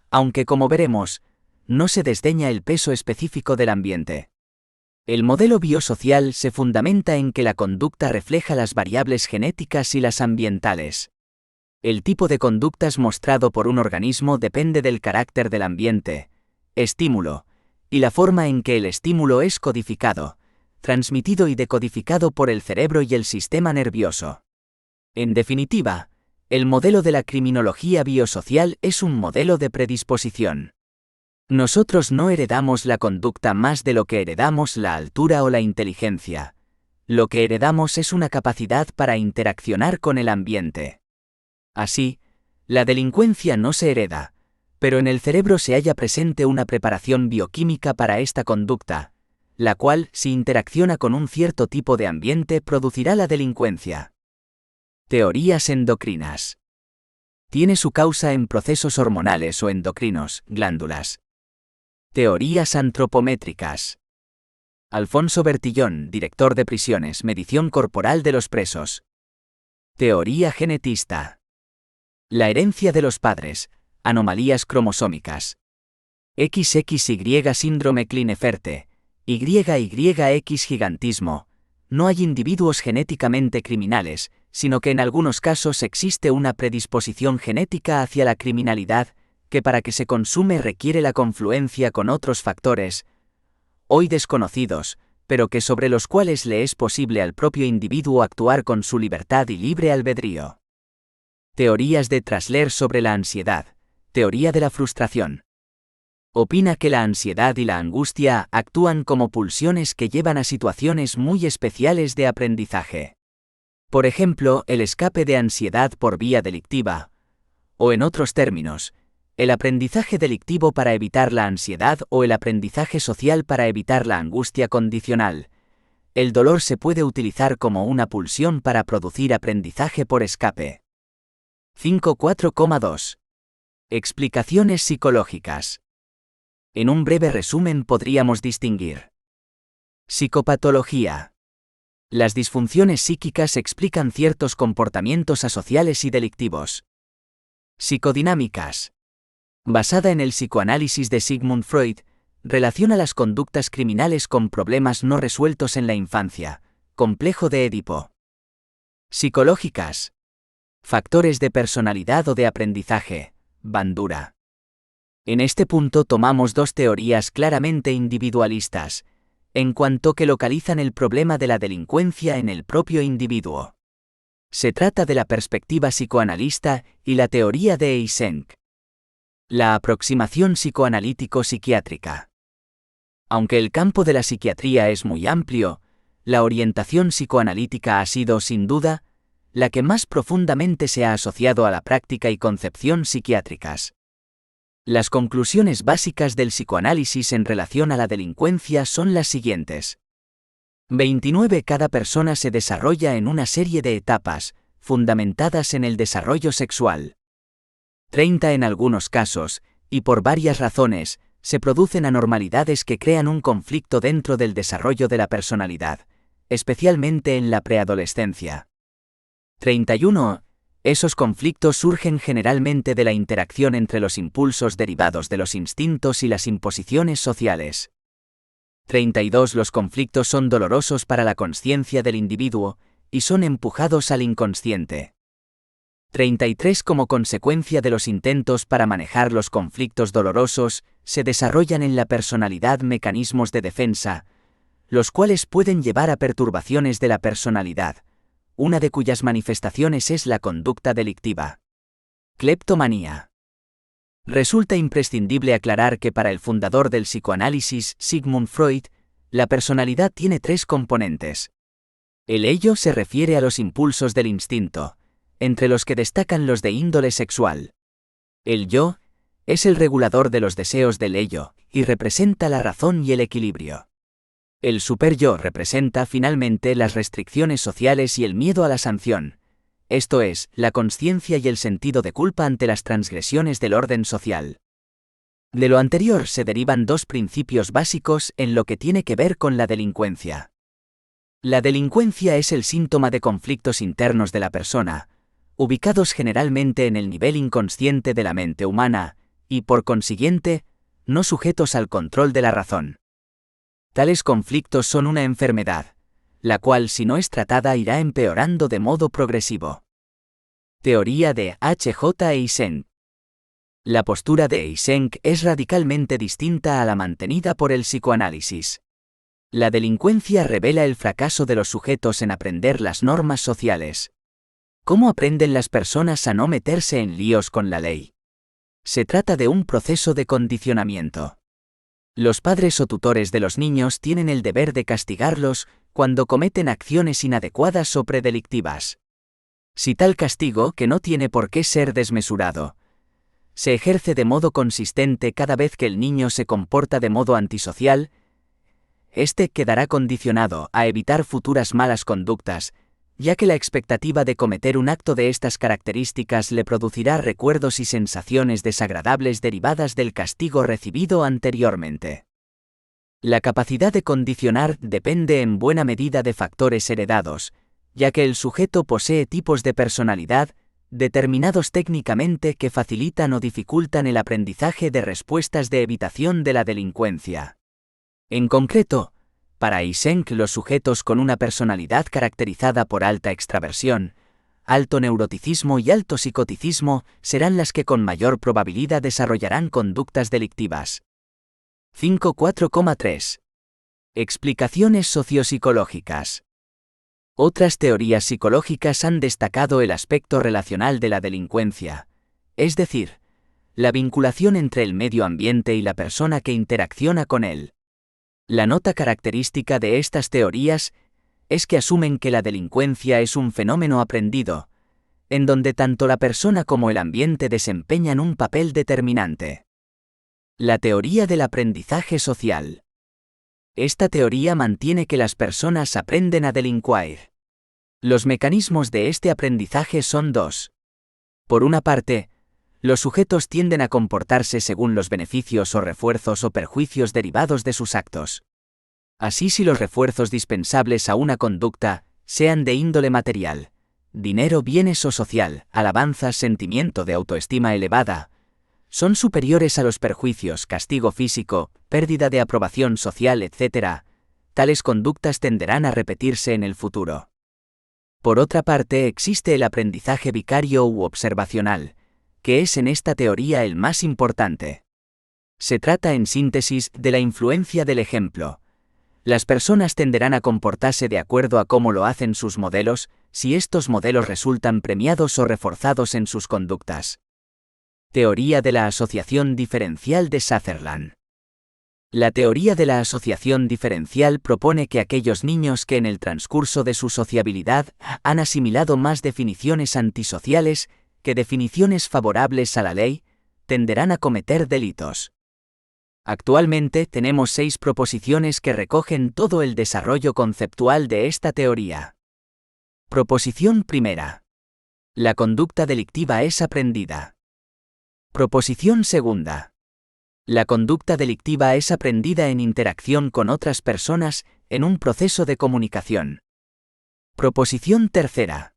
aunque como veremos, no se desdeña el peso específico del ambiente. El modelo biosocial se fundamenta en que la conducta refleja las variables genéticas y las ambientales. El tipo de conductas mostrado por un organismo depende del carácter del ambiente, estímulo, y la forma en que el estímulo es codificado, transmitido y decodificado por el cerebro y el sistema nervioso. En definitiva, el modelo de la criminología biosocial es un modelo de predisposición. Nosotros no heredamos la conducta más de lo que heredamos la altura o la inteligencia. Lo que heredamos es una capacidad para interaccionar con el ambiente. Así, la delincuencia no se hereda, pero en el cerebro se halla presente una preparación bioquímica para esta conducta, la cual, si interacciona con un cierto tipo de ambiente, producirá la delincuencia. Teorías endocrinas. Tiene su causa en procesos hormonales o endocrinos, glándulas. Teorías antropométricas. Alfonso Bertillón, director de prisiones, medición corporal de los presos. Teoría genetista. La herencia de los padres, anomalías cromosómicas. XXY síndrome Klinefelter, YYX gigantismo. No hay individuos genéticamente criminales, sino que en algunos casos existe una predisposición genética hacia la criminalidad, que para que se consume requiere la confluencia con otros factores, hoy desconocidos, pero que sobre los cuales le es posible al propio individuo actuar con su libertad y libre albedrío. Teorías de Trasler sobre la ansiedad, teoría de la frustración. Opina que la ansiedad y la angustia actúan como pulsiones que llevan a situaciones muy especiales de aprendizaje. Por ejemplo, el escape de ansiedad por vía delictiva, o en otros términos, el aprendizaje delictivo para evitar la ansiedad o el aprendizaje social para evitar la angustia condicional. El dolor se puede utilizar como una pulsión para producir aprendizaje por escape. 5.4.2. Explicaciones psicológicas. En un breve resumen podríamos distinguir. Psicopatología. Las disfunciones psíquicas explican ciertos comportamientos asociales y delictivos. Psicodinámicas. Basada en el psicoanálisis de Sigmund Freud, relaciona las conductas criminales con problemas no resueltos en la infancia, complejo de Édipo. Psicológicas. Factores de personalidad o de aprendizaje, Bandura. En este punto tomamos dos teorías claramente individualistas, en cuanto que localizan el problema de la delincuencia en el propio individuo. Se trata de la perspectiva psicoanalista y la teoría de Eysenck. La aproximación psicoanalítico-psiquiátrica. Aunque el campo de la psiquiatría es muy amplio, la orientación psicoanalítica ha sido, sin duda, la que más profundamente se ha asociado a la práctica y concepción psiquiátricas. Las conclusiones básicas del psicoanálisis en relación a la delincuencia son las siguientes. 29. Cada persona se desarrolla en una serie de etapas, fundamentadas en el desarrollo sexual. 30. En algunos casos, y por varias razones, se producen anormalidades que crean un conflicto dentro del desarrollo de la personalidad, especialmente en la preadolescencia. 31. Esos conflictos surgen generalmente de la interacción entre los impulsos derivados de los instintos y las imposiciones sociales. 32. Los conflictos son dolorosos para la consciencia del individuo, y son empujados al inconsciente. 33. Como consecuencia de los intentos para manejar los conflictos dolorosos, se desarrollan en la personalidad mecanismos de defensa, los cuales pueden llevar a perturbaciones de la personalidad, una de cuyas manifestaciones es la conducta delictiva. Cleptomanía. Resulta imprescindible aclarar que para el fundador del psicoanálisis, Sigmund Freud, la personalidad tiene tres componentes. El ello se refiere a los impulsos del instinto, entre los que destacan los de índole sexual. El yo es el regulador de los deseos del ello, y representa la razón y el equilibrio. El superyo representa finalmente las restricciones sociales y el miedo a la sanción, esto es, la consciencia y el sentido de culpa ante las transgresiones del orden social. De lo anterior se derivan dos principios básicos en lo que tiene que ver con la delincuencia. La delincuencia es el síntoma de conflictos internos de la persona, ubicados generalmente en el nivel inconsciente de la mente humana, y por consiguiente, no sujetos al control de la razón. Tales conflictos son una enfermedad, la cual si no es tratada irá empeorando de modo progresivo. Teoría de H.J. Eysenck. La postura de Eysenck es radicalmente distinta a la mantenida por el psicoanálisis. La delincuencia revela el fracaso de los sujetos en aprender las normas sociales. ¿Cómo aprenden las personas a no meterse en líos con la ley? Se trata de un proceso de condicionamiento. Los padres o tutores de los niños tienen el deber de castigarlos cuando cometen acciones inadecuadas o predelictivas. Si tal castigo, que no tiene por qué ser desmesurado, se ejerce de modo consistente cada vez que el niño se comporta de modo antisocial, este quedará condicionado a evitar futuras malas conductas, ya que la expectativa de cometer un acto de estas características le producirá recuerdos y sensaciones desagradables derivadas del castigo recibido anteriormente. La capacidad de condicionar depende en buena medida de factores heredados, ya que el sujeto posee tipos de personalidad determinados técnicamente que facilitan o dificultan el aprendizaje de respuestas de evitación de la delincuencia. En concreto, para Eysenck, los sujetos con una personalidad caracterizada por alta extraversión, alto neuroticismo y alto psicoticismo serán las que con mayor probabilidad desarrollarán conductas delictivas. 5.4.3. Explicaciones sociopsicológicas. Otras teorías psicológicas han destacado el aspecto relacional de la delincuencia, es decir, la vinculación entre el medio ambiente y la persona que interacciona con él. La nota característica de estas teorías es que asumen que la delincuencia es un fenómeno aprendido, en donde tanto la persona como el ambiente desempeñan un papel determinante. La teoría del aprendizaje social. Esta teoría mantiene que las personas aprenden a delinquir. Los mecanismos de este aprendizaje son dos. Por una parte, los sujetos tienden a comportarse según los beneficios o refuerzos o perjuicios derivados de sus actos. Así, si los refuerzos dispensables a una conducta sean de índole material, dinero, bienes o social, alabanzas, sentimiento de autoestima elevada, son superiores a los perjuicios, castigo físico, pérdida de aprobación social, etc., tales conductas tenderán a repetirse en el futuro. Por otra parte, existe el aprendizaje vicario u observacional, que es en esta teoría el más importante. Se trata, en síntesis, de la influencia del ejemplo. Las personas tenderán a comportarse de acuerdo a cómo lo hacen sus modelos, si estos modelos resultan premiados o reforzados en sus conductas. Teoría de la asociación diferencial de Sutherland. La teoría de la asociación diferencial propone que aquellos niños que en el transcurso de su sociabilidad han asimilado más definiciones antisociales que definiciones favorables a la ley, tenderán a cometer delitos. Actualmente tenemos 6 proposiciones que recogen todo el desarrollo conceptual de esta teoría. Proposición primera. La conducta delictiva es aprendida. Proposición segunda. La conducta delictiva es aprendida en interacción con otras personas, en un proceso de comunicación. Proposición tercera.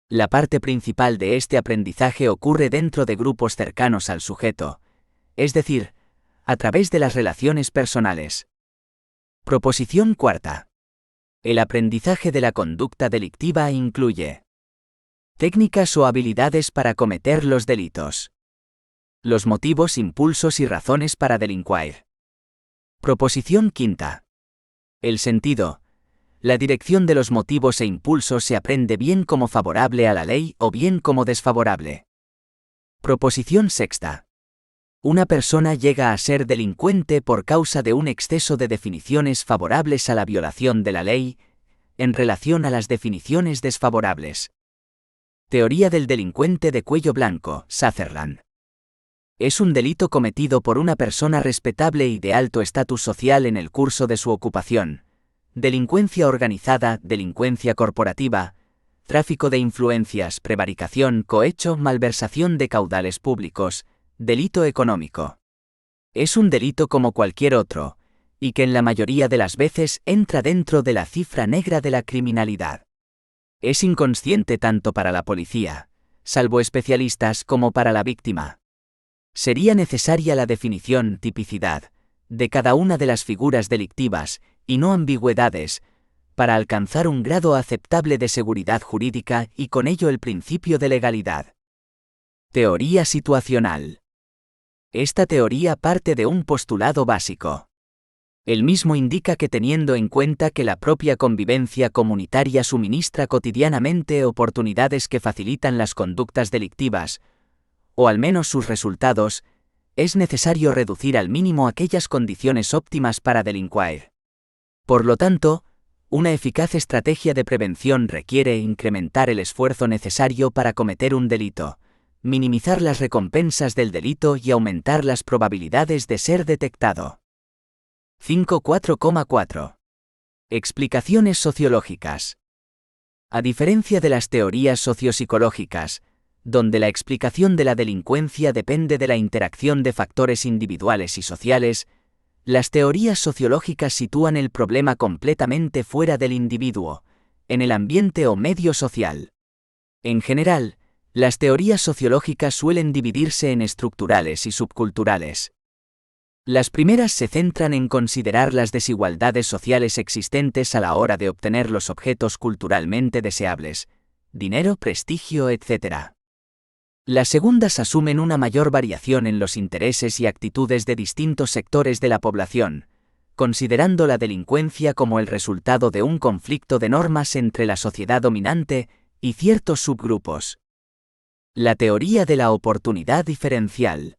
La parte principal de este aprendizaje ocurre dentro de grupos cercanos al sujeto, es decir, a través de las relaciones personales. Proposición cuarta. El aprendizaje de la conducta delictiva incluye técnicas o habilidades para cometer los delitos. Los motivos, impulsos y razones para delinquir. Proposición quinta. El sentido, la dirección de los motivos e impulsos se aprende bien como favorable a la ley o bien como desfavorable. Proposición sexta. Una persona llega a ser delincuente por causa de un exceso de definiciones favorables a la violación de la ley, en relación a las definiciones desfavorables. Teoría del delincuente de cuello blanco, Sutherland. Es un delito cometido por una persona respetable y de alto estatus social en el curso de su ocupación. Delincuencia organizada, delincuencia corporativa, tráfico de influencias, prevaricación, cohecho, malversación de caudales públicos, delito económico. Es un delito como cualquier otro, y que en la mayoría de las veces entra dentro de la cifra negra de la criminalidad. Es inconsciente tanto para la policía, salvo especialistas, como para la víctima. Sería necesaria la definición, tipicidad, de cada una de las figuras delictivas, y no ambigüedades, para alcanzar un grado aceptable de seguridad jurídica y con ello el principio de legalidad. Teoría situacional. Esta teoría parte de un postulado básico. El mismo indica que teniendo en cuenta que la propia convivencia comunitaria suministra cotidianamente oportunidades que facilitan las conductas delictivas, o al menos sus resultados, es necesario reducir al mínimo aquellas condiciones óptimas para delinquir. Por lo tanto, una eficaz estrategia de prevención requiere incrementar el esfuerzo necesario para cometer un delito, minimizar las recompensas del delito y aumentar las probabilidades de ser detectado. 5.4.4. Explicaciones sociológicas. A diferencia de las teorías sociopsicológicas, donde la explicación de la delincuencia depende de la interacción de factores individuales y sociales, las teorías sociológicas sitúan el problema completamente fuera del individuo, en el ambiente o medio social. En general, las teorías sociológicas suelen dividirse en estructurales y subculturales. Las primeras se centran en considerar las desigualdades sociales existentes a la hora de obtener los objetos culturalmente deseables, dinero, prestigio, etc. Las segundas asumen una mayor variación en los intereses y actitudes de distintos sectores de la población, considerando la delincuencia como el resultado de un conflicto de normas entre la sociedad dominante y ciertos subgrupos. La teoría de la oportunidad diferencial.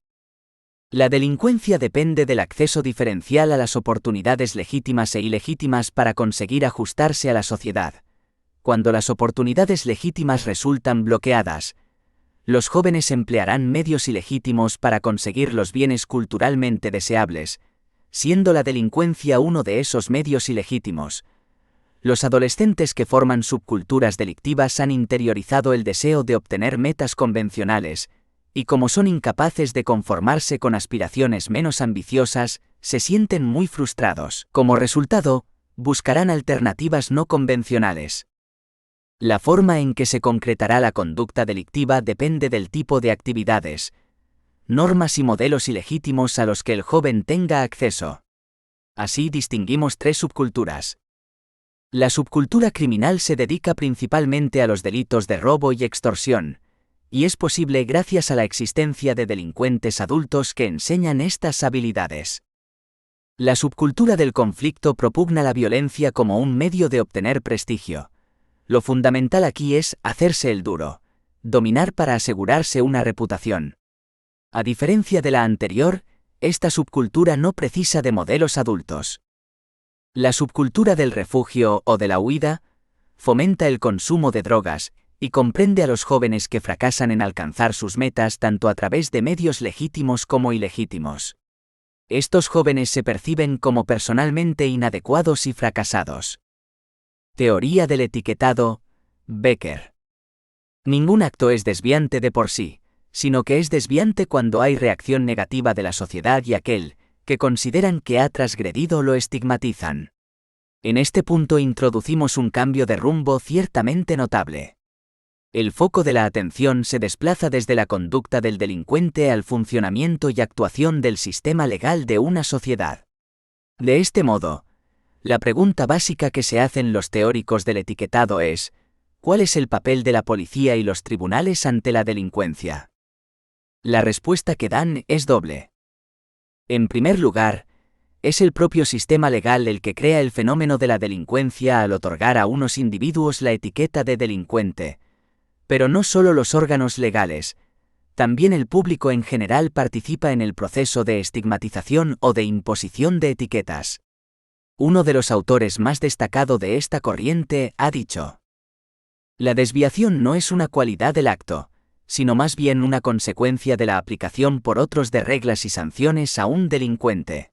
La delincuencia depende del acceso diferencial a las oportunidades legítimas e ilegítimas para conseguir ajustarse a la sociedad. Cuando las oportunidades legítimas resultan bloqueadas, los jóvenes emplearán medios ilegítimos para conseguir los bienes culturalmente deseables, siendo la delincuencia uno de esos medios ilegítimos. Los adolescentes que forman subculturas delictivas han interiorizado el deseo de obtener metas convencionales, y como son incapaces de conformarse con aspiraciones menos ambiciosas, se sienten muy frustrados. Como resultado, buscarán alternativas no convencionales. La forma en que se concretará la conducta delictiva depende del tipo de actividades, normas y modelos ilegítimos a los que el joven tenga acceso. Así distinguimos tres subculturas. La subcultura criminal se dedica principalmente a los delitos de robo y extorsión, y es posible gracias a la existencia de delincuentes adultos que enseñan estas habilidades. La subcultura del conflicto propugna la violencia como un medio de obtener prestigio. Lo fundamental aquí es hacerse el duro, dominar para asegurarse una reputación. A diferencia de la anterior, esta subcultura no precisa de modelos adultos. La subcultura del refugio o de la huida fomenta el consumo de drogas y comprende a los jóvenes que fracasan en alcanzar sus metas tanto a través de medios legítimos como ilegítimos. Estos jóvenes se perciben como personalmente inadecuados y fracasados. Teoría del etiquetado, Becker. Ningún acto es desviante de por sí, sino que es desviante cuando hay reacción negativa de la sociedad y aquel que consideran que ha transgredido lo estigmatizan. En este punto introducimos un cambio de rumbo ciertamente notable. El foco de la atención se desplaza desde la conducta del delincuente al funcionamiento y actuación del sistema legal de una sociedad. De este modo, la pregunta básica que se hacen los teóricos del etiquetado es: ¿cuál es el papel de la policía y los tribunales ante la delincuencia? La respuesta que dan es doble. En primer lugar, es el propio sistema legal el que crea el fenómeno de la delincuencia al otorgar a unos individuos la etiqueta de delincuente. Pero no solo los órganos legales, también el público en general participa en el proceso de estigmatización o de imposición de etiquetas. Uno de los autores más destacado de esta corriente ha dicho: la desviación no es una cualidad del acto, sino más bien una consecuencia de la aplicación por otros de reglas y sanciones a un delincuente.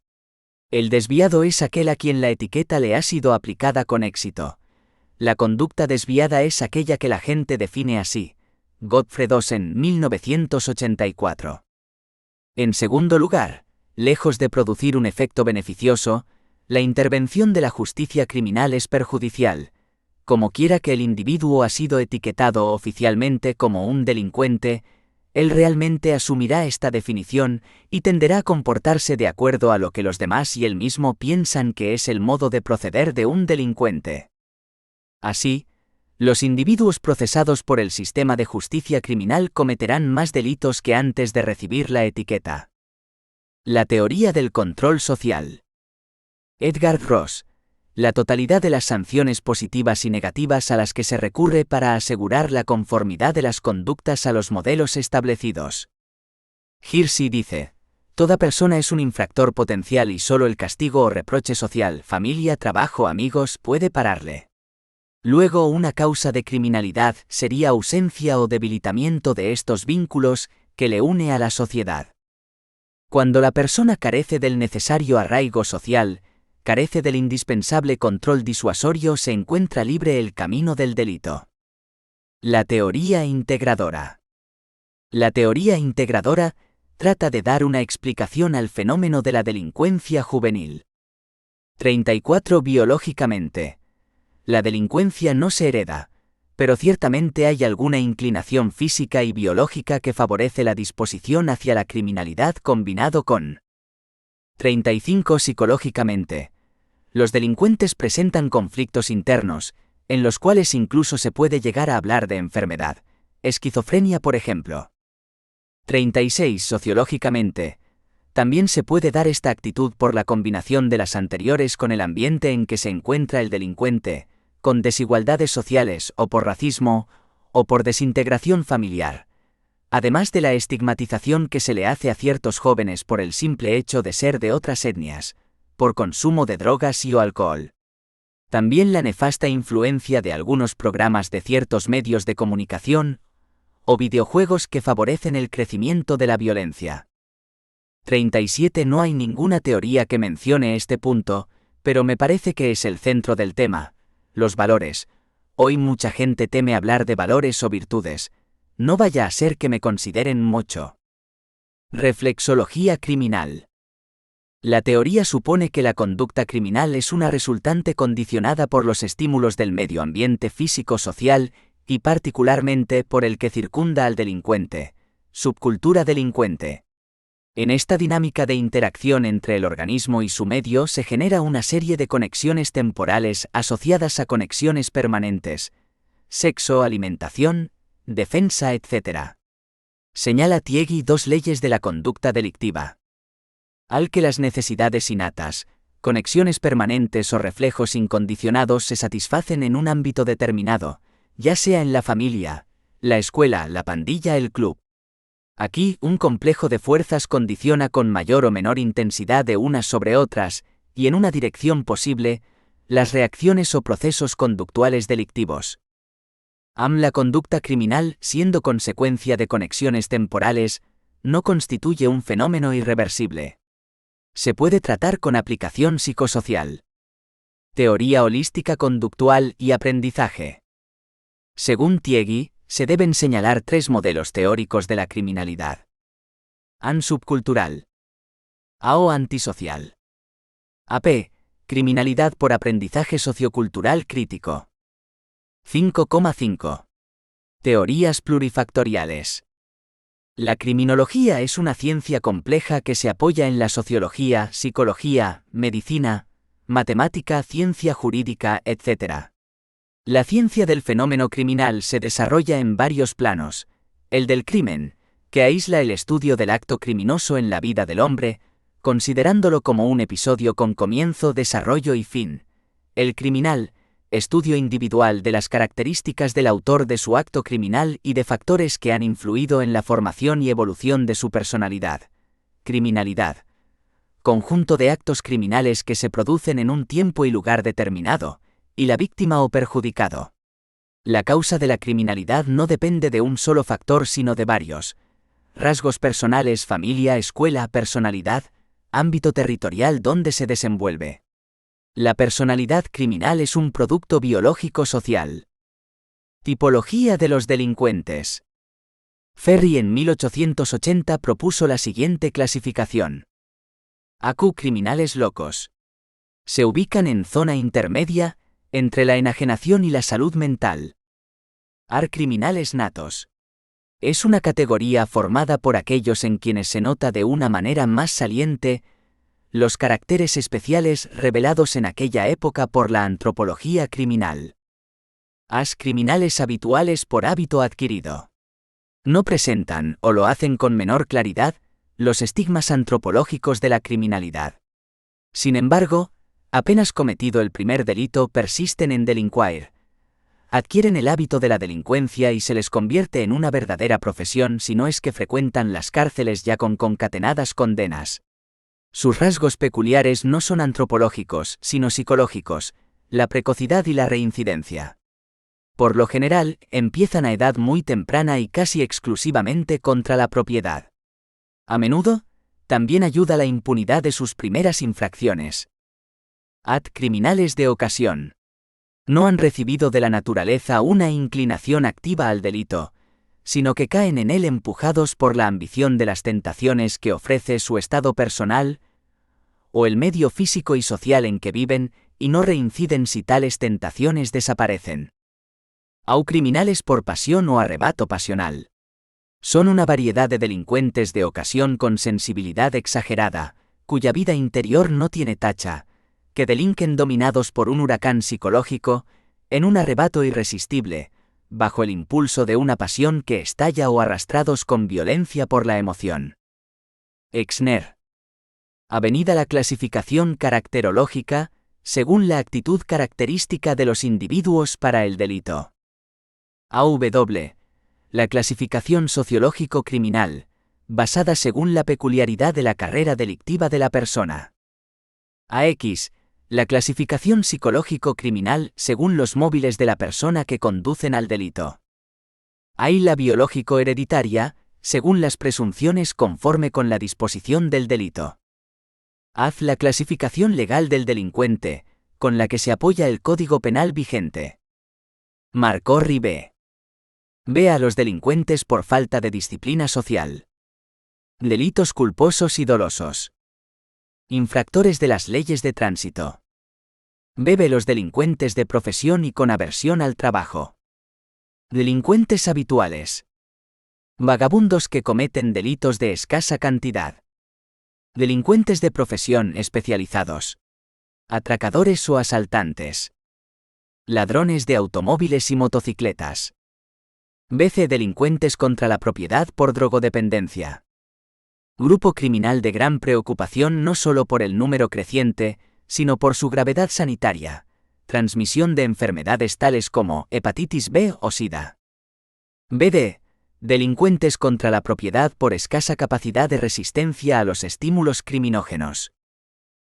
El desviado es aquel a quien la etiqueta le ha sido aplicada con éxito. La conducta desviada es aquella que la gente define así. Godfrey Dossen, 1984. En segundo lugar, lejos de producir un efecto beneficioso, la intervención de la justicia criminal es perjudicial. Como quiera que el individuo ha sido etiquetado oficialmente como un delincuente, él realmente asumirá esta definición y tenderá a comportarse de acuerdo a lo que los demás y él mismo piensan que es el modo de proceder de un delincuente. Así, los individuos procesados por el sistema de justicia criminal cometerán más delitos que antes de recibir la etiqueta. La teoría del control social. Edgar Ross. La totalidad de las sanciones positivas y negativas a las que se recurre para asegurar la conformidad de las conductas a los modelos establecidos. Hirsi dice, toda persona es un infractor potencial y solo el castigo o reproche social, familia, trabajo, amigos, puede pararle. Luego, una causa de criminalidad sería ausencia o debilitamiento de estos vínculos que le une a la sociedad. Cuando la persona carece del necesario arraigo social, carece del indispensable control disuasorio, se encuentra libre el camino del delito. La teoría integradora. La teoría integradora trata de dar una explicación al fenómeno de la delincuencia juvenil. 34. Biológicamente. La delincuencia no se hereda, pero ciertamente hay alguna inclinación física y biológica que favorece la disposición hacia la criminalidad combinado con 35. Psicológicamente. Los delincuentes presentan conflictos internos, en los cuales incluso se puede llegar a hablar de enfermedad, esquizofrenia por ejemplo. 36. Sociológicamente. También se puede dar esta actitud por la combinación de las anteriores con el ambiente en que se encuentra el delincuente, con desigualdades sociales o por racismo, o por desintegración familiar, además de la estigmatización que se le hace a ciertos jóvenes por el simple hecho de ser de otras etnias, por consumo de drogas y o alcohol. También la nefasta influencia de algunos programas de ciertos medios de comunicación, o videojuegos que favorecen el crecimiento de la violencia. 37. No hay ninguna teoría que mencione este punto, pero me parece que es el centro del tema. Los valores. Hoy mucha gente teme hablar de valores o virtudes. No vaya a ser que me consideren mocho. Reflexología criminal. La teoría supone que la conducta criminal es una resultante condicionada por los estímulos del medio ambiente físico-social y particularmente por el que circunda al delincuente, subcultura delincuente. En esta dinámica de interacción entre el organismo y su medio se genera una serie de conexiones temporales asociadas a conexiones permanentes, sexo, alimentación, defensa, etc. Señala Tiegui dos leyes de la conducta delictiva. Al que las necesidades innatas, conexiones permanentes o reflejos incondicionados se satisfacen en un ámbito determinado, ya sea en la familia, la escuela, la pandilla, el club. Aquí, un complejo de fuerzas condiciona con mayor o menor intensidad de unas sobre otras, y en una dirección posible, las reacciones o procesos conductuales delictivos. La conducta criminal, siendo consecuencia de conexiones temporales, no constituye un fenómeno irreversible. Se puede tratar con aplicación psicosocial. Teoría holística conductual y aprendizaje. Según Tiegui, se deben señalar tres modelos teóricos de la criminalidad. AN subcultural. AO antisocial. AP, criminalidad por aprendizaje sociocultural crítico. 5,5. Teorías plurifactoriales. La criminología es una ciencia compleja que se apoya en la sociología, psicología, medicina, matemática, ciencia jurídica, etc. La ciencia del fenómeno criminal se desarrolla en varios planos: el del crimen, que aísla el estudio del acto criminoso en la vida del hombre, considerándolo como un episodio con comienzo, desarrollo y fin; el criminal, estudio individual de las características del autor de su acto criminal y de factores que han influido en la formación y evolución de su personalidad; criminalidad, conjunto de actos criminales que se producen en un tiempo y lugar determinado, y la víctima o perjudicado. La causa de la criminalidad no depende de un solo factor sino de varios: rasgos personales, familia, escuela, personalidad, ámbito territorial donde se desenvuelve. La personalidad criminal es un producto biológico social. Tipología de los delincuentes. Ferry en 1880 propuso la siguiente clasificación. AQ: criminales locos. Se ubican en zona intermedia, entre la enajenación y la salud mental. AR: criminales natos. Es una categoría formada por aquellos en quienes se nota de una manera más saliente los caracteres especiales revelados en aquella época por la antropología criminal. As criminales habituales por hábito adquirido. No presentan, o lo hacen con menor claridad, los estigmas antropológicos de la criminalidad. Sin embargo, apenas cometido el primer delito persisten en delinquir. Adquieren el hábito de la delincuencia y se les convierte en una verdadera profesión si no es que frecuentan las cárceles ya con concatenadas condenas. Sus rasgos peculiares no son antropológicos, sino psicológicos, la precocidad y la reincidencia. Por lo general, empiezan a edad muy temprana y casi exclusivamente contra la propiedad. A menudo, también ayuda la impunidad de sus primeras infracciones. Criminales de ocasión. No han recibido de la naturaleza una inclinación activa al delito, sino que caen en él empujados por la ambición de las tentaciones que ofrece su estado personal o el medio físico y social en que viven, y no reinciden si tales tentaciones desaparecen. Criminales por pasión o arrebato pasional. Son una variedad de delincuentes de ocasión con sensibilidad exagerada, cuya vida interior no tiene tacha, que delinquen dominados por un huracán psicológico, en un arrebato irresistible, bajo el impulso de una pasión que estalla o arrastrados con violencia por la emoción. Exner. Avenida la clasificación caracterológica, según la actitud característica de los individuos para el delito. AW. La clasificación sociológico-criminal, basada según la peculiaridad de la carrera delictiva de la persona. AX. La clasificación psicológico-criminal según los móviles de la persona que conducen al delito. Hay la biológico-hereditaria, según las presunciones conforme con la disposición del delito. Haz la clasificación legal del delincuente, con la que se apoya el Código Penal vigente. Marcó B. Ve a los delincuentes por falta de disciplina social. Delitos culposos y dolosos. Infractores de las leyes de tránsito. Ve los delincuentes de profesión y con aversión al trabajo. Delincuentes habituales. Vagabundos que cometen delitos de escasa cantidad. Delincuentes de profesión especializados. Atracadores o asaltantes. Ladrones de automóviles y motocicletas. BC delincuentes contra la propiedad por drogodependencia. Grupo criminal de gran preocupación no solo por el número creciente, sino por su gravedad sanitaria, transmisión de enfermedades tales como hepatitis B o SIDA. BD. Delincuentes contra la propiedad por escasa capacidad de resistencia a los estímulos criminógenos.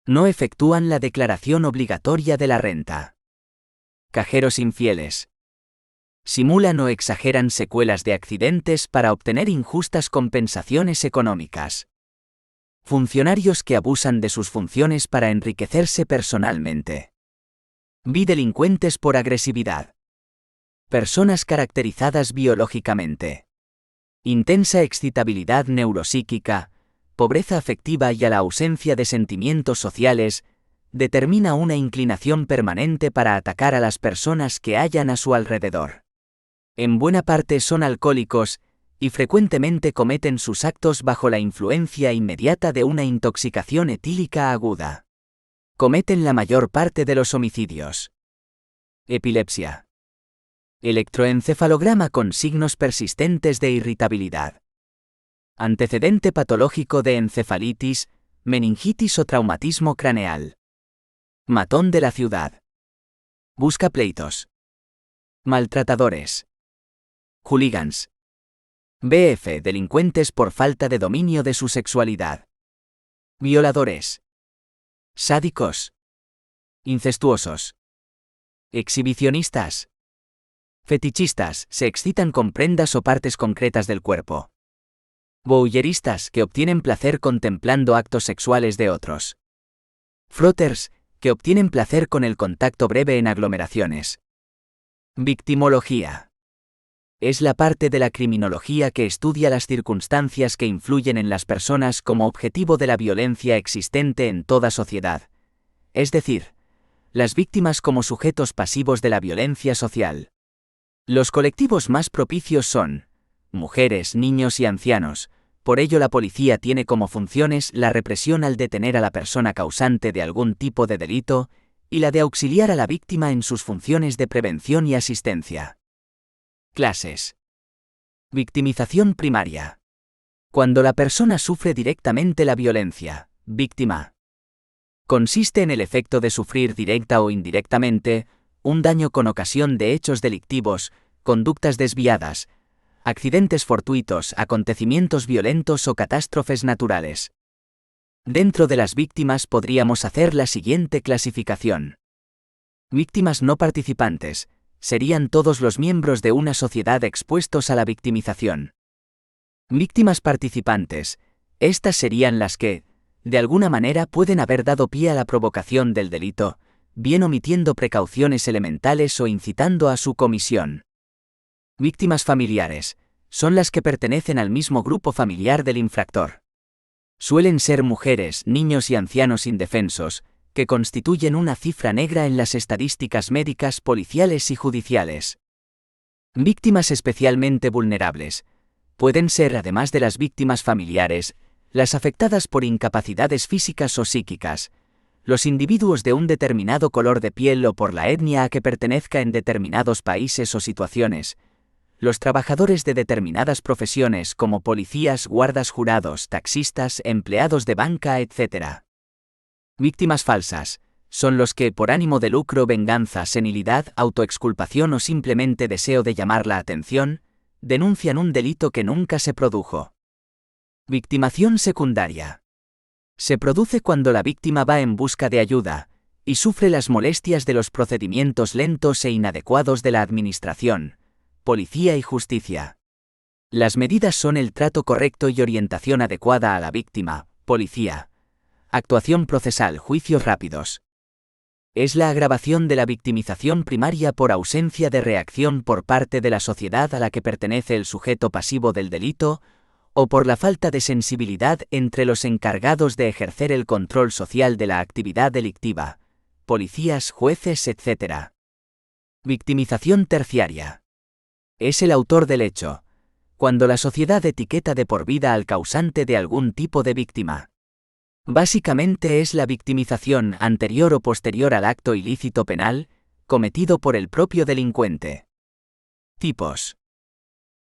No efectúan la declaración obligatoria de la renta. Cajeros infieles. Simulan o exageran secuelas de accidentes para obtener injustas compensaciones económicas. Funcionarios que abusan de sus funciones para enriquecerse personalmente. Delincuentes por agresividad. Personas caracterizadas biológicamente. Intensa excitabilidad neuropsíquica, pobreza afectiva y a la ausencia de sentimientos sociales, determina una inclinación permanente para atacar a las personas que hallan a su alrededor. En buena parte son alcohólicos, y frecuentemente cometen sus actos bajo la influencia inmediata de una intoxicación etílica aguda. Cometen la mayor parte de los homicidios. Epilepsia. Electroencefalograma con signos persistentes de irritabilidad. Antecedente patológico de encefalitis, meningitis o traumatismo craneal. Matón de la ciudad. Busca pleitos. Maltratadores. Hooligans. BF delincuentes por falta de dominio de su sexualidad. Violadores. Sádicos. Incestuosos. Exhibicionistas. Fetichistas, se excitan con prendas o partes concretas del cuerpo. Voyeuristas, que obtienen placer contemplando actos sexuales de otros. Flotters, que obtienen placer con el contacto breve en aglomeraciones. Victimología. Es la parte de la criminología que estudia las circunstancias que influyen en las personas como objetivo de la violencia existente en toda sociedad, es decir, las víctimas como sujetos pasivos de la violencia social. Los colectivos más propicios son mujeres, niños y ancianos, por ello la policía tiene como funciones la represión al detener a la persona causante de algún tipo de delito, y la de auxiliar a la víctima en sus funciones de prevención y asistencia. Clases. Victimización primaria. Cuando la persona sufre directamente la violencia, víctima. Consiste en el efecto de sufrir directa o indirectamente un daño con ocasión de hechos delictivos, conductas desviadas, accidentes fortuitos, acontecimientos violentos o catástrofes naturales. Dentro de las víctimas podríamos hacer la siguiente clasificación. Víctimas no participantes serían todos los miembros de una sociedad expuestos a la victimización. Víctimas participantes, estas serían las que, de alguna manera, pueden haber dado pie a la provocación del delito, bien omitiendo precauciones elementales o incitando a su comisión. Víctimas familiares son las que pertenecen al mismo grupo familiar del infractor. Suelen ser mujeres, niños y ancianos indefensos, que constituyen una cifra negra en las estadísticas médicas, policiales y judiciales. Víctimas especialmente vulnerables pueden ser, además de las víctimas familiares, las afectadas por incapacidades físicas o psíquicas, los individuos de un determinado color de piel o por la etnia a que pertenezca en determinados países o situaciones, los trabajadores de determinadas profesiones como policías, guardas jurados, taxistas, empleados de banca, etc. Víctimas falsas son los que, por ánimo de lucro, venganza, senilidad, autoexculpación o simplemente deseo de llamar la atención, denuncian un delito que nunca se produjo. Victimación secundaria. Se produce cuando la víctima va en busca de ayuda y sufre las molestias de los procedimientos lentos e inadecuados de la administración, policía y justicia. Las medidas son el trato correcto y orientación adecuada a la víctima, policía. Actuación procesal, juicios rápidos. Es la agravación de la victimización primaria por ausencia de reacción por parte de la sociedad a la que pertenece el sujeto pasivo del delito, o por la falta de sensibilidad entre los encargados de ejercer el control social de la actividad delictiva, policías, jueces, etc. Victimización terciaria. Es el autor del hecho, cuando la sociedad etiqueta de por vida al causante de algún tipo de víctima. Básicamente es la victimización anterior o posterior al acto ilícito penal, cometido por el propio delincuente. Tipos.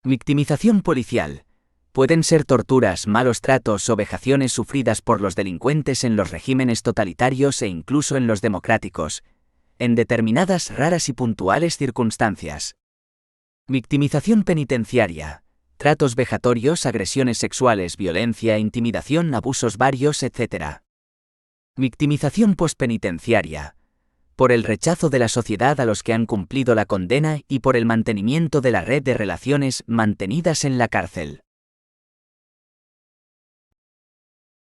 Victimización policial. Pueden ser torturas, malos tratos o vejaciones sufridas por los delincuentes en los regímenes totalitarios e incluso en los democráticos, en determinadas raras y puntuales circunstancias. Victimización penitenciaria. Tratos vejatorios, agresiones sexuales, violencia, intimidación, abusos varios, etc. Victimización pospenitenciaria. Por el rechazo de la sociedad a los que han cumplido la condena y por el mantenimiento de la red de relaciones mantenidas en la cárcel.